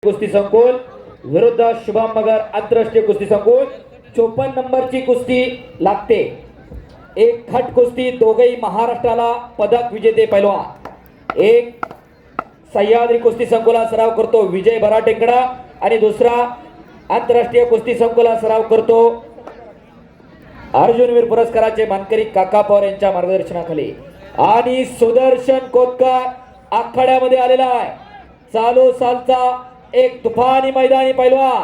कुस्ती संकुल विरुद्ध शुभम मगर आंतरराष्ट्रीय कुस्ती संकुल 54 नंबरची कुस्ती लागते। एक खट कुस्ती दोघेही महाराष्ट्राला पदक विजेते पैलवान। एक सह्याद्री कुस्ती संकुला सराव करतो विजय भराटेंगडा आणि दुसरा आंतरराष्ट्रीय कुस्ती संकुला सराव करतो अर्जुनवीर पुरस्काराचे मानकरी काका पवार यांच्या मार्गदर्शनाखाली। आणि सुदर्शन कोतकर आखाड्यामध्ये आलेला आहे। चालू सालचा एक तुफानी मैदानी पैलवान,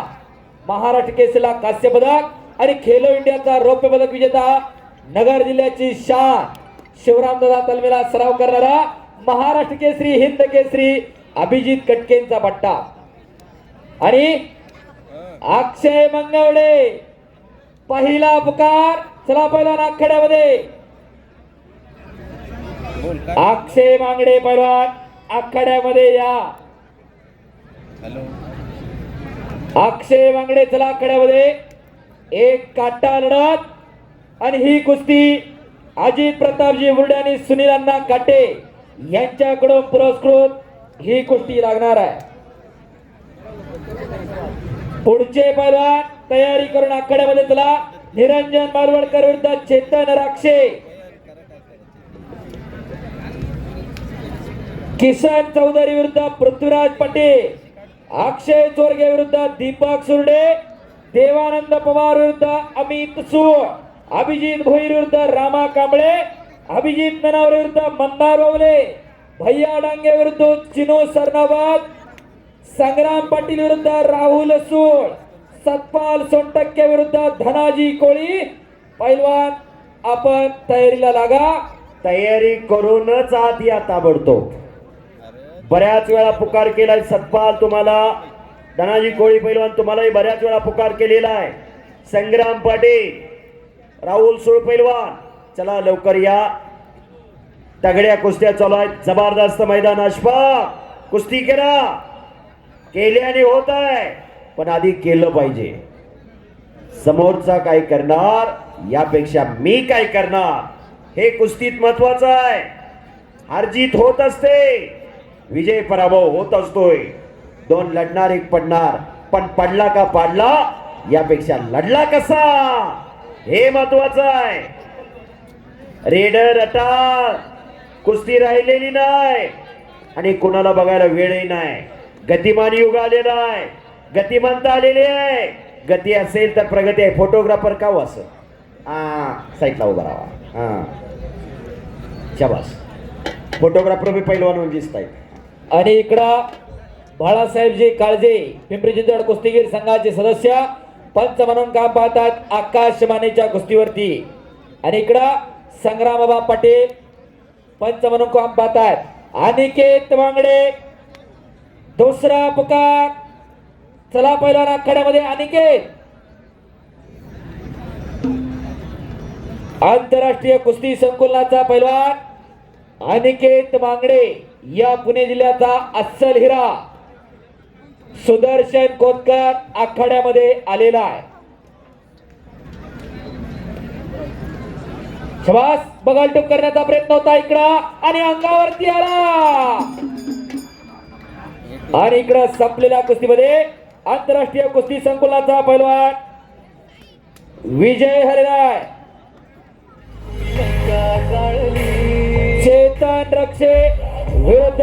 महाराष्ट्र केसरीला कांस्य पदक आणि खेलो इंडियाचा रौप्य पदक विजेता, नगर जिल्ह्याची शान शिवरामदादा तलमेला सराव करणारा महाराष्ट्र केसरी हिंद केसरी अभिजित कटकेंचा पट्टा। आणि अक्षय मंगवडे पहिला पुकार। चला पैलवान आखाड्यामध्ये अक्षय मांगडे पैलवान आखाड्यामध्ये या। अक्षय मांगडे चला आखाड्यामध्ये। एक काटा लढत आणि ही कुस्ती अजित प्रतापजी बुर्डे आणि सुनील अण्णा काटे यांच्याकडून पुरस्कृत ही कुस्ती लागणार आहे। पुढचे पैलवान तयारी करून आखाड्यामध्ये चला। निरंजन मालवडकर विरुद्ध चेतन राक्षे, किसन चौधरी विरुद्ध पृथ्वीराज पटेल, अक्षय चोरगे विरुद्ध दीपक सुर्डे, देवानंद पवार विरुद्ध अमित सूळ, अभिजित भोईर विरुद्ध रामा कांबळे, अभिजित ननावरे विरुद्ध मंदार ओवले, भैया डांगे विरुद्ध चिनो सरनाबाद, संग्राम पाटील विरुद्ध राहुल सूळ, सतपाल सोनटक्के विरुद्ध धनाजी कोळी। पैलवान आपण तयारीला लागा। तयारी करूनच आत या ताबडतोब। बऱ्याच वेळा पुकार केलाय सतपाल तुम्हाला, धनाजी कोळी पैलवान तुम्हालाही बऱ्याच वेळा पुकार केलेला आहे। संग्राम पाटील, राहुल सूळ पैलवान चला लवकर या। तगड्या कुस्त्या चालू आहेत, जबरदस्त मैदान अशफाक कुस्ती करा। केल्याने होत आहे पण आधी केलं पाहिजे। समोरचा काय करणार यापेक्षा मी काय करणार हे कुस्तीत महत्वाचं आहे। हारजीत होत असते, विजय पराभव होत असतोय। दोन लढणार एक पडणार, पण पडला का पाडला यापेक्षा लढला कसा हे महत्वाचं आहे। रेडर अटाळ कुस्ती राहिलेली नाही आणि कोणाला बघायला वेळही नाही। गतिमान युग आलेला आहे, गतिमानता आलेली आहे। गती असेल तर प्रगती आहे। फोटोग्राफर का हो असं साईडला उभा राहा। शाबास, फोटोग्राफर बी पैलवान दिसत आहेत। आणि इकडं बाळासाहेबजी काळजे पिंपरी चिंचवड कुस्तीगीर संघाचे सदस्य पंच म्हणून काम पाहतात आकाशमानेच्या कुस्तीवरती। आणि इकडं संग्रामबाबा पाटील पंच म्हणून काम पाहतात। अनिकेत वांगडे दुसरा पुकार। चला पैलवान आखाड्यामध्ये अनिकेत। आंतरराष्ट्रीय कुस्ती संकुलाचा पैलवान अनिकेत वांगडे या पुणे जिल्ह्याचा अस्सल हिरा सुदर्शन कोतकर आखाड्यामध्ये आलेला आहे। शबास, बगालटूक करण्याचा प्रयत्न होता इकडं आणि अंगावरती आला। आणि इकडं संपलेल्या कुस्तीमध्ये आंतरराष्ट्रीय कुस्ती संकुलाचा पैलवान विजय हरलाय। चेतन रक्षे विरुद्ध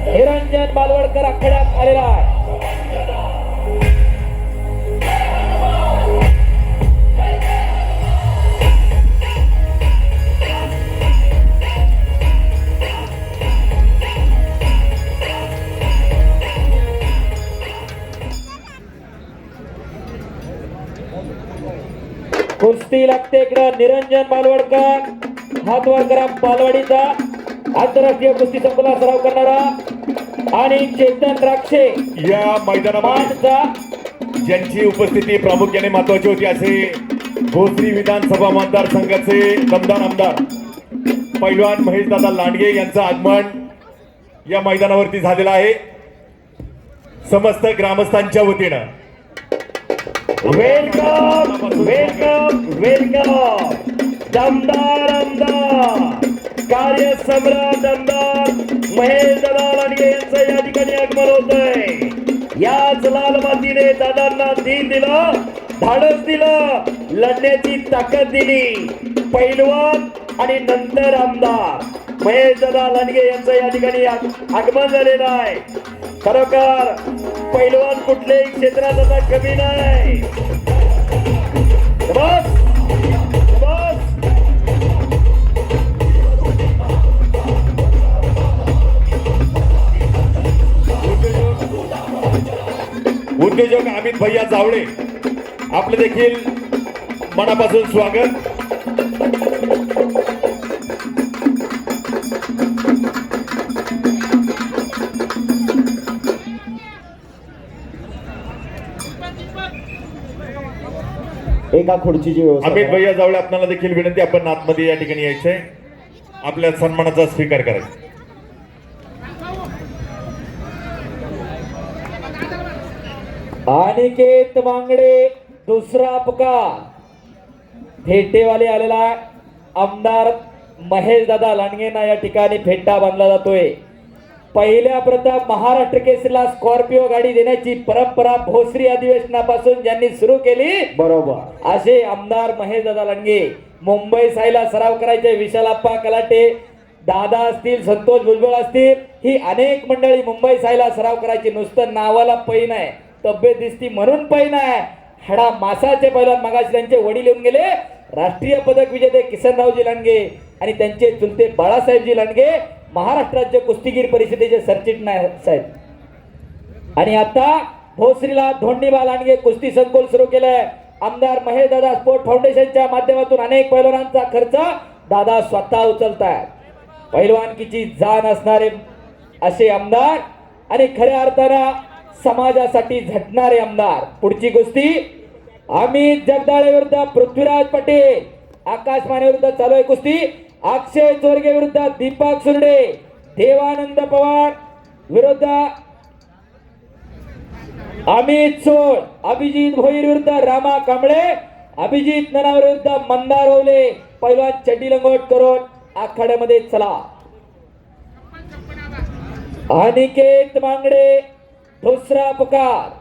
निरंजन मालवडकर आखाड्यात आलेला आहे। कुस्ती लागते इकडं निरंजन मालवडकर हातवर करा बालवाडीचा आंतरराष्ट्रीय कुस्ती संकुला सराव करणारा आणि चेतन राक्षे या मैदानामध्ये ज्यांची उपस्थिती प्रामुख्याने महत्वाची होती असे भोसरी विधानसभा मतदारसंघाचे दमदार आमदार पैलवान महेशदादा लांडगे यांचं आगमन या मैदानावरती झालेलं आहे। समस्त ग्रामस्थांच्या वतीनं वेलकम वेलकम वेलकम। दमदार आमदार कार्य सम्राट आमदार महेश दादा लांडगे यांचं या ठिकाणी आगमन होत आहे। याच लाल मातीने दादांना धीर दिलं, धाडस दिलं, लढण्याची ताकद दिली। पैलवान आणि नंतर आमदार महेश दादा लांडगे यांचं या ठिकाणी आगमन झालेलं आहे। खरोखर पैलवान कुठल्याही क्षेत्रात आता कमी नाही। बस बस उद्योजक अमित भैया जावळे आपले देखील मनापासून स्वागत। एका खुर्चीची व्यवस्था अमित करा। भैया जावळे आपल्याला देखील विनंती, आपण आतमध्ये या ठिकाणी यायचंय, आपल्या सन्मानाचा स्वीकार करायचा। अनिकेत वांगडे दुसरा पुकार फेटेवाले आलेला आहे। आमदार महेश दादा लांडगेंना या ठिकाणी फेटा बांधला जातोय। पहिल्या प्रथम महाराष्ट्र केसरीला स्कॉर्पिओ गाडी देण्याची परंपरा भोसरी अधिवेशनापासून ज्यांनी सुरू केली, बरोबर असे आमदार महेश दादा लांडगे मुंबई साईला सराव करायचे। विशालाप्पा कलाटे दादा असतील, संतोष भुजबळ असतील, ही अनेक मंडळी मुंबई साईला सराव करायची। नुसतं नावाला पै नाही, तब्येत दिसती म्हणून पै नाही। हडा मासाचे पैलवान मगाशी त्यांचे वडील येऊन गेले, राष्ट्रीय पदक विजेते किसनरावजी लांडगे आणि त्यांचे चुलते बाळासाहेबजी लांडगे महाराष्ट्र राज्य कुस्तीगीर परिषदेचे सरचिटणीस आहेत। आणि आता भोसरीला धोंडीबा लांडगे कुस्ती संकुल सुरू केलंय। आमदार महेश दादा स्पोर्ट फाउंडेशनच्या माध्यमातून अनेक पैलवानांचा खर्च दादा स्वतः उचलतायत। पैलवानकीची जाण असणारे असे आमदार आणि खऱ्या अर्थानं समाजासाठी झटणारे आमदार। पुढची कुस्ती अमित जगदाळे विरुद्ध पृथ्वीराज पटेल। आकाश माने विरुद्ध चालू आहे कुस्ती। अक्षय चोरगे विरुद्ध दीपक सुर्डे। देवानंद पवार विरुद्ध अमित सोळ। अभिजित भोईर विरुद्ध रामा कांबळे। अभिजित ननावर विरुद्ध मंदार ओवले। पैलवान चड्डी लंगोट करून आखाड्यामध्ये चला। अनिकेत मांगडे दुसरा पुकार।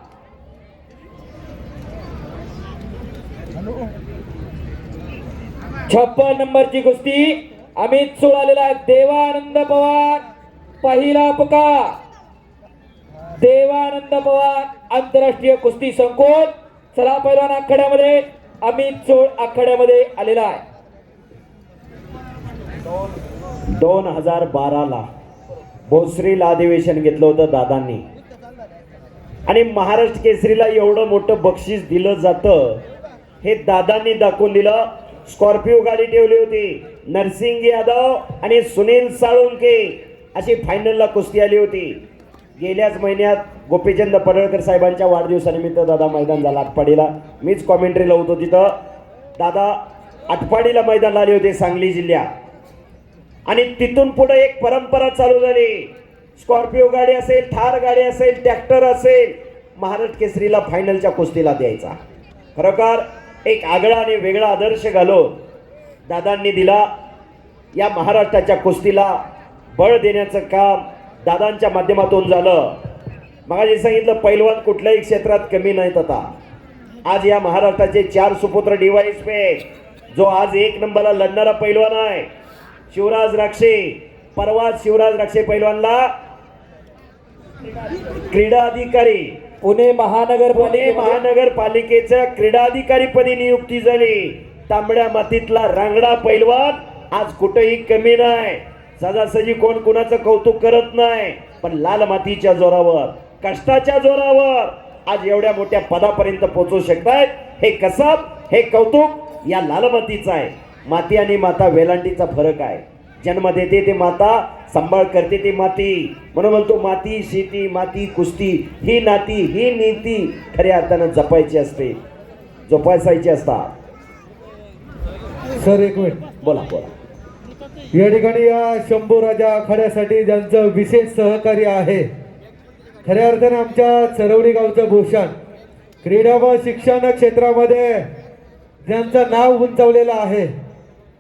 छप्पन नंबरची कुस्ती अमित सोळ आलेला आहे। देवानंद पवार पहिला पुकार। देवानंद पवार आंतरराष्ट्रीय कुस्ती संकुल। चला पैलवान आखाड्यामध्ये अमित सोळ आखाड्यामध्ये आलेला आहे। 2012 ला भोसरीला अधिवेशन घेतलं होतं दादांनी आणि महाराष्ट्र केसरीला एवढं मोठं बक्षीस दिलं जातं हे दादांनी दाखवून दिलं। स्कॉर्पिओ गाडी ठेवली होती। नरसिंग यादव आणि सुनील साळुंके अशी फायनलला कुस्ती आली होती। गेल्याच महिन्यात गोपीचंद पडळकर साहेबांच्या वाढदिवसानिमित्त दादा मैदान झाला आटपाडीला। मीच कॉमेंट्री लावतो तिथं। दादा आटपाडीला मैदान आले होते सांगली जिल्ह्यात आणि तिथून पुढे एक परंपरा चालू झाली। स्कॉर्पिओ गाडी असेल, थार गाडी असेल, ट्रॅक्टर असेल, महाराष्ट्र केसरीला फायनलच्या कुस्तीला द्यायचा। खरोखर एक आगळा आणि वेगळा आदर्श घालून दादांनी दिला। या महाराष्ट्राच्या कुस्तीला बळ देण्याचं काम दादांच्या माध्यमातून झालं। मगाशी सांगितलं पैलवान कुठल्याही क्षेत्रात कमी नाहीत। आता आज या महाराष्ट्राचे 4 सुपुत्र डिवाइस पे जो आज 1 नंबरला लढणारा पैलवान आहे शिवराज राक्षे। परवा शिवराज राक्षे पैलवानला क्रीडा अधिकारी पुणे महानगरपालिकेच्या क्रीडा अधिकारी पदी नियुक्ती झाली। तांबड्या मातीतला रांगडा पैलवान आज कुठेही कमी नाही। सहजासहजी कोण कुणाचं कौतुक करत नाही, पण लाल मातीच्या जोरावर, कष्टाच्या जोरावर आज एवढ्या मोठ्या पदापर्यंत पोहोचू शकतायत। हे कसब, हे कौतुक या लाल मातीचं आहे। माती आणि माता वेलांटीचा फरक आहे। जन्म देते ते माता, सांभाळ करते ती माती। म्हणून म्हणतो माती शेती, माती कुस्ती, ही नाती ही नीती खऱ्या अर्थानं जपायची असते, जोपासायची असतात। सर एक मिनिट बोला बोला। या ठिकाणी या शंभू राजा आखाड्यासाठी ज्यांचं विशेष सहकार्य आहे, खऱ्या अर्थाने आमच्या चरवली गावचं भूषण, क्रीडा व शिक्षण क्षेत्रामध्ये ज्यांचं नाव उंचावलेलं आहे,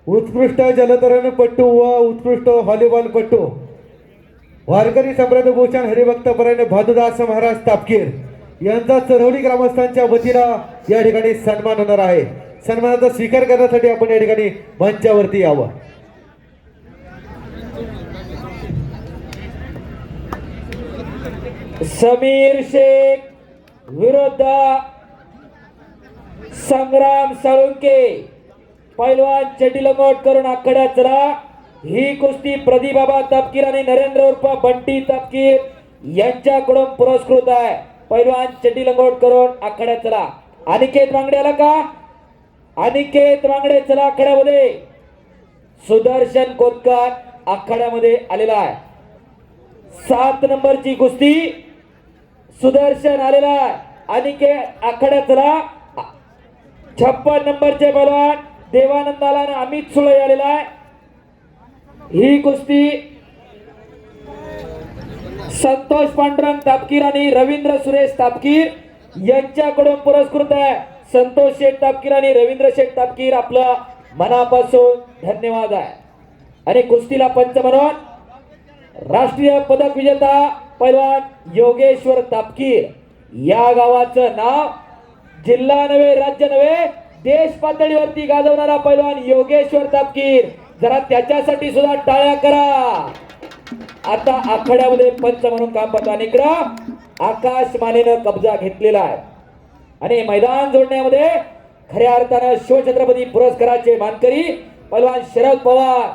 उत्कृष्ट जलतरणपटू व उत्कृष्ट व्हॉलीबॉलपटू वारकरी सम्राट भूषण हरिभक्तपरायण भादुदास महाराज तापकीर यांचा चरवली ग्रामस्थांच्या वतीनं या ठिकाणी सन्मान होणार आहे. सन्मानाचा स्वीकार करण्यासाठी आपण या ठिकाणी मंचावरती यावं. समीर शेख विरुद्ध संग्राम साळुंके. पैलवान चटी लंगोट करून आखाड्यात चला. ही कुस्ती प्रदीपबाबा तापकीर आणि नरेंद्र उर्फ बंटी तापकीर यांच्याकडून पुरस्कृत आहे. पैलवान चटी लंगोट करून आखाड्यात चला. अनिकेत वांगडे आला का? अनिकेत वांगडे चला आखाड्यामध्ये. सुदर्शन कोतकर आखाड्यामध्ये आलेला आहे. 7 नंबरची कुस्ती सुदर्शन आलेला आहे. अनिकेत आखाड्यात चला. 56 नंबरचे पैलवान देवानंद आला आणि अमित सुळे आलेला आहे. ही कुस्ती संतोष पांडुरंग तापकीर आणि रवींद्र सुरेश तापकीर यांच्याकडून पुरस्कृत आहे. संतोष शेठ तापकीर आणि रवींद्र शेठ तापकीर आपलं मनापासून धन्यवाद आहे. आणि कुस्तीला पंच म्हणून राष्ट्रीय पदक विजेता पैलवान योगेश्वर तापकीर. या गावाचं नाव जिल्हा नव्हे राज्य नव्हे देश पातळीवरती गाजवणारा पैलवान योगेश्वर तापकीर. जरा त्याच्यासाठी सुद्धा टाळ्या करा. आता आखाड्यामध्ये पंच म्हणून काम पाहतो आणि इकडं आकाश मानेनं कब्जा घेतलेला आहे. आणि मैदान जोडण्यामध्ये खऱ्या अर्थानं शिवछत्रपती पुरस्काराचे मानकरी पैलवान शरद पवार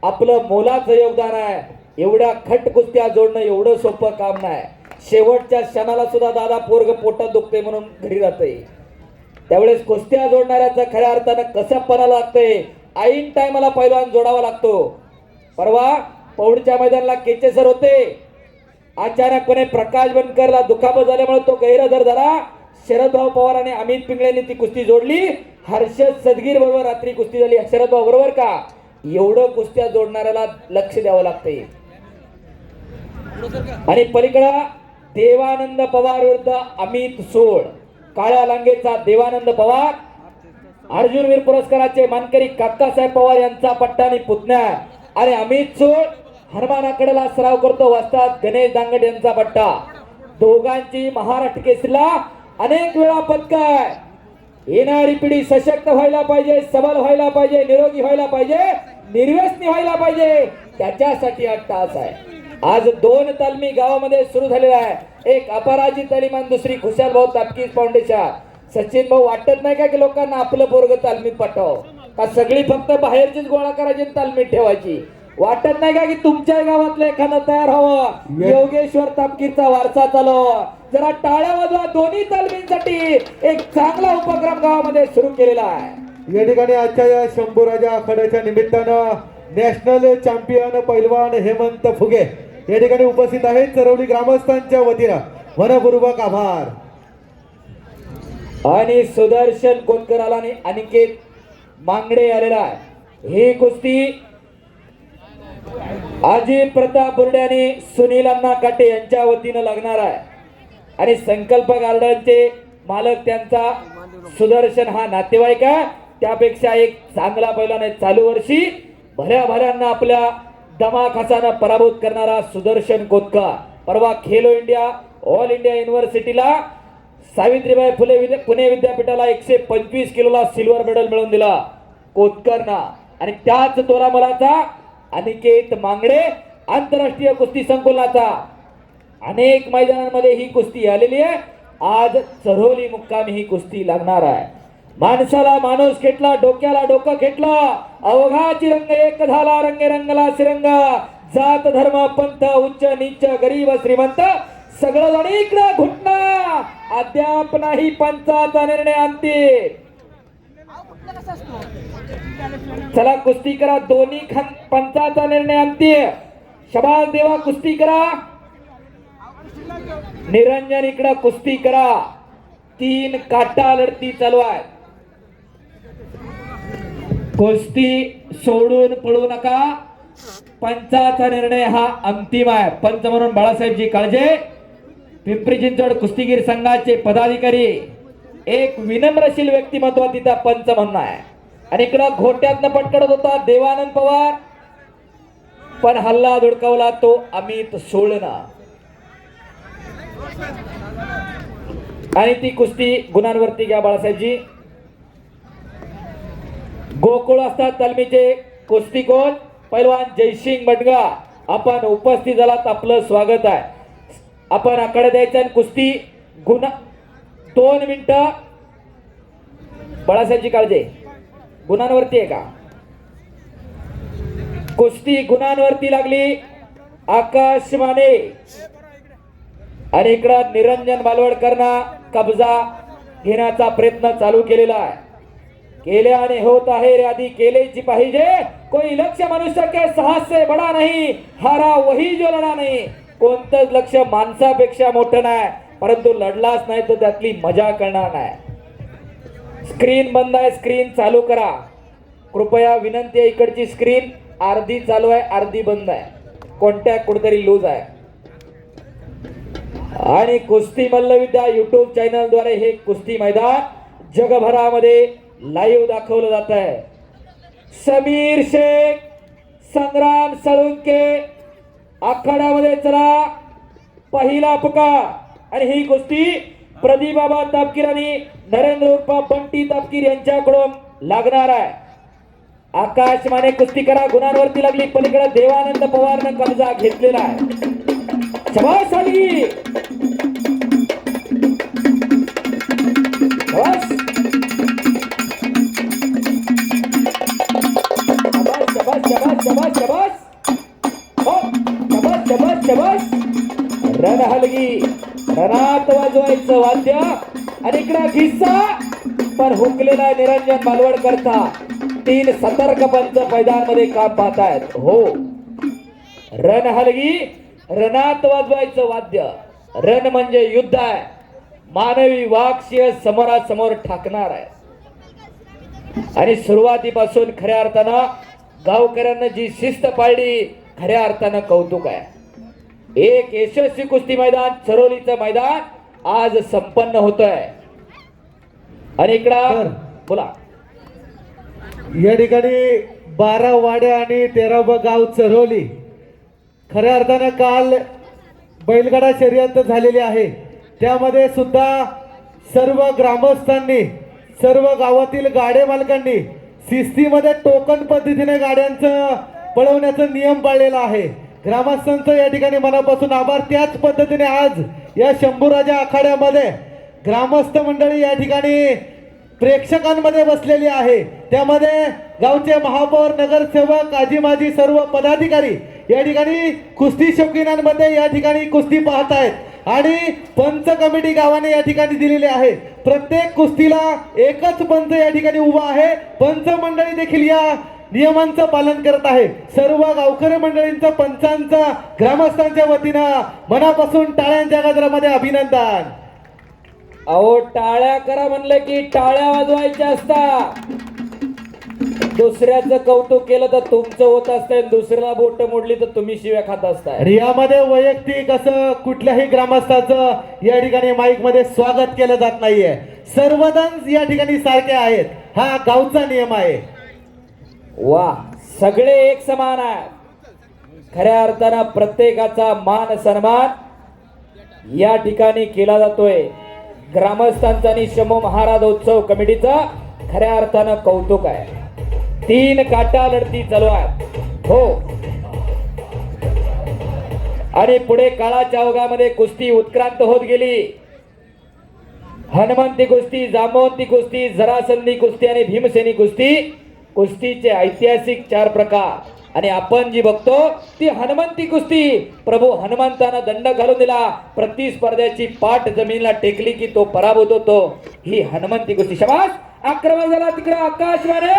आपलं मोलाचं योगदान आहे. एवढ्या खट कुस्त्या जोडणं एवढं सोपं काम नाही. शेवटच्या क्षणाला सुद्धा दादा पोरग पोटात दुखते म्हणून घरी जाते. त्यावेळेस कुस्त्या जोडणाऱ्याचं खऱ्या अर्थानं कसं पणाला लागतंय. ऐन टायमाला पैलवान जोडावा लागतो. परवा पौडच्या मैदानाला केचे सर होते. अचानकपणे प्रकाश बनकरला दुखापत झाल्यामुळे तो गैरहजर झाला. शरदभाऊ पवार आणि अमित पिंगळेंनी ती कुस्ती जोडली. हर्षद सदगीर बरोबर रात्री कुस्ती झाली शरदभाऊ बरोबर का. एवढं कुस्त्या जोडणाऱ्याला लक्ष द्यावं लागते. आणि पलीकडा देवानंद पवार विरुद्ध अमित सोड. काळ्या लांगेचा देवानंद पवार अर्जुनवीर पुरस्काराचे मानकरी काकासाहेब पवार यांचा पट्टा आणि पुतण्या. आणि अमित सोड हनुमानाकडेला सराव करतो वस्ताद गणेश दांगड यांचा पट्टा. दोघांची महाराष्ट्र केसरीला अनेक वेळा पदक आहे. येणारी पिढी सशक्त व्हायला पाहिजे, सबल व्हायला पाहिजे, निरोगी व्हायला पाहिजे, निर्व्यसनी व्हायला पाहिजे. त्याच्यासाठी हा तास आहे. आज 2 तालमी गावामध्ये सुरू झालेला आहे. एक अपराजित तालीम आणि दुसरी खुशाल भाऊ तापकीर फाउंडेशन. सचिन भाऊ वाटत नाही का की लोकांना आपलं पोरग तालमीत पाठव का सगळी फक्त बाहेरचीच गोळा करायची तालमीत ठेवायची. वाटत नाही का की तुमच्या गावातलं एखादं तयार व्हावं. योगेश्वर तापकीरचा वारसा चालव. जरा टाळ्या वाजवा दोन्ही तालमींसाठी. एक चांगला उपक्रम गावामध्ये सुरू केलेला आहे. या ठिकाणी आजच्या या शंभूराजा आखाड्याच्या निमित्तानं नॅशनल चॅम्पियन पैलवान हेमंत फुगे या ठिकाणी उपस्थित आहेत. चरवली ग्रामस्थांच्या वतीनं मनपूर्वक आभार. आणि सुदर्शन कोतकराला आणि अनिकेत मांगडे आलेला आहे. ही कुस्ती अजित प्रताप बुर्डे आणि सुनील अण्णा काटे यांच्या वतीनं लागणार आहे. आणि संकल्प गार्डनचे मालक त्यांचा सुदर्शन हा नातेवाईक आहे. त्यापेक्षा एक चांगला पैलवान आहे. चालू वर्षी भल्या भल्यांना आपल्या दमाखासानं पराभूत करणारा सुदर्शन कोतकर. परवा खेलो इंडिया ऑल इंडिया युनिव्हर्सिटीला सावित्रीबाई फुले पुणे विद्यापीठाला 125 किलोला सिल्वर मेडल मिळवून दिला कोतकरना. आणि त्याच तोरामलाचा अनिकेत मांगडे आंतरराष्ट्रीय कुस्ती संकुलाचा अनेक मैदानांमध्ये ही कुस्ती आलेली आहे. आज चरोली मुक्कामी ही कुस्ती लागणार आहे. माणसाला माणूस खेटला, डोक्याला डोकं खेटलं, अवघाची रंग एक झाला, रंगे रंगला श्रीरंग. जात धर्म पंथ उच्च नीच गरीब श्रीमंत सगळं जण इकडं घुटणं. अद्याप नाही पंचाचा निर्णय अंतिम. चला कुस्ती करा. दोन्ही पंचाचा निर्णय अंतिम. शबाज देवा कुस्ती करा. निरंजन इकडं कुस्ती करा. 3 काटा लढती चालू आहे. कुस्ती सोडून पळू नका. पंचाचा निर्णय हा अंतिम आहे. पंच म्हणून बाळासाहेबजी काळजे पिंपरी चिंचवड कुस्तीगीर संघाचे पदाधिकारी. एक विनम्रशील व्यक्तिमत्व तिथं पंच म्हणून आहे. आणि इकडं घोट्यातनं पटकडत होता देवानंद पवार, पण हल्ला धुडकावला तो अमित सोळना. आणि ती कुस्ती गुणांवरती घ्या बाळासाहेबजी. गोकुळ असतात तालमीचे कुस्तीकोच पैलवान जयसिंग बटगा आपण उपस्थित झालात, आपलं स्वागत आहे. आपण आकडे द्यायचं आणि कुस्ती गुन्हा 2 मिनिटं. बाळासाहेबची काळजी गुणांवरती आहे का? कुस्ती गुणांवरती लागली. आकाश माने आणि इकडं निरंजन बालवडकरना कब्जा घेण्याचा प्रयत्न चालू केलेला आहे. केल्याने होत आहे यादी केलेची पाहिजे. कोई लक्ष्य मनुष्य के साहस से बडा नहीं, हारा वही जो लढा नाही. कोणतंच लक्ष माणसापेक्षा मोठं नाही, परंतु लढलाच नाही तर त्यातली मजा करणार नाही. स्क्रीन बंद आहे, स्क्रीन चालू करा कृपया विनंती आहे. इकडची स्क्रीन अर्धी चालू आहे, अर्धी बंद आहे, कॉन्टॅक्ट कुठेतरी लूज आहे. आणि कुस्ती मल्लविद्या युट्यूब चॅनल द्वारे हे कुस्ती मैदान जगभरामध्ये लाईव्ह दाखवलं जात आहे. समीर शेख, संग्राम सळुंके आखाड्यामध्ये चला. पहिला पुकार आणि ही कुस्ती प्रदीप बाबा तापकीर आणि नरेंद्र उर्फ बंटी तापकीर यांच्याकडून लागणार आहे. आकाश माने कुस्ती करा गुणांवरती लागली. पलीकडे देवानंद पवारनं कब्जा घेतलेला आहे. शाबास अली, शाबास शाबास शाबास शाबास शाबास हो, शाबास शाबास शाबास. रण हलगी, रणात वाजवायचं वाद्य आणि इकडा घिस्सा पण हुकलेला आहे निरंजन मालवडकरचा. 3 सतर्क पंच मैदानामध्ये काम पाहतायत. हो, रण हलगी, रणात वाजवायचं वाद्य. रण म्हणजे युद्ध आहे, मानवी वाक्य समोरासमोर ठाकणार आहे. आणि सुरुवातीपासून खऱ्या अर्थानं गावकऱ्यांना जी शिस्त पाळली खऱ्या अर्थानं कौतुक आहे. एक यशस्वी कुस्ती मैदान चरोलीचं मैदान आज संपन्न होत आहे. आणि इकडं बोला. या ठिकाणी 12 वाड्या आणि 13 गाव चरवली. खऱ्या अर्थानं काल बैलगाडा शर्यत झालेली आहे. त्यामध्ये सुद्धा सर्व ग्रामस्थांनी, सर्व गावातील गाडे मालकांनी शिस्तीमध्ये टोकन पद्धतीने गाड्यांचं पळवण्याचा नियम पाळलेला आहे. ग्रामस्थांचं या ठिकाणी मनापासून आभार. त्याच पद्धतीने आज या शंभूराजा आखाड्यामध्ये ग्रामस्थ मंडळी या ठिकाणी प्रेक्षकांमध्ये बसलेली आहे. त्यामध्ये गावचे महापौर, नगरसेवक, आजी माजी सर्व पदाधिकारी या ठिकाणी कुस्ती शौकीनांमध्ये या ठिकाणी कुस्ती पाहत आहेत. आणि पंच कमिटी गावाने या ठिकाणी दिलेली आहे. प्रत्येक कुस्तीला एकच पंच या ठिकाणी उभा आहे. पंच मंडळी देखील या नियमांचं पालन करत आहे. सर्व गावकरी मंडळींचं, पंचांचं, ग्रामस्थांच्या वतीनं मनापासून टाळ्यांच्या गजरामध्ये अभिनंदन. अहो, टाळ्या करा म्हणलं की टाळ्या वाजवायच्या असतात. दुसऱ्याचं कौतुक केलं तर तुमचं होत असतंय, दुसऱ्याला बोट मोडली तर तुम्ही शिव्या खात असताय. आणि यामध्ये वैयक्तिक असं कुठल्याही ग्रामस्थाचं या ठिकाणी माईक मध्ये स्वागत केलं जात नाहीये. सर्वजण या ठिकाणी सारखे आहेत, हा गावचा नियम आहे. वा, सगळे एक समान आहेत. खऱ्या अर्थानं प्रत्येकाचा मान सन्मान या ठिकाणी केला जातोय. ग्रामस्थांचा आणि शंभू महाराज उत्सव कमिटीचा खऱ्या अर्थानं कौतुक आहे. 3 काटा लढती चालू आहेत. हो, आणि पुढे काळाच्या ओघामध्ये कुस्ती उत्क्रांत होत गेली. हनुमंती कुस्ती, जांबवंती कुस्ती, जरासंधी कुस्ती आणि भीमसेनी कुस्ती, कुस्तीचे ऐतिहासिक 4 प्रकार. आणि आपण जी बघतो ती हनुमंती कुस्ती. प्रभू हनुमंतानं दंड घालून दिला, प्रतिस्पर्ध्याची पाठ जमिनीला टेकली की तो पराभूत होतो. ही हनुमंती कुस्ती. शाबास, आक्रमण झाला तिकडे आकाश माने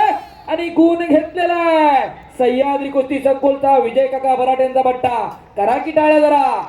आणि गुण घेतलेला आहे. सह्याद्री कुस्ती संकुलचा विजय काका बराटेंचा बट्टा. करा की टाळ्या जरा.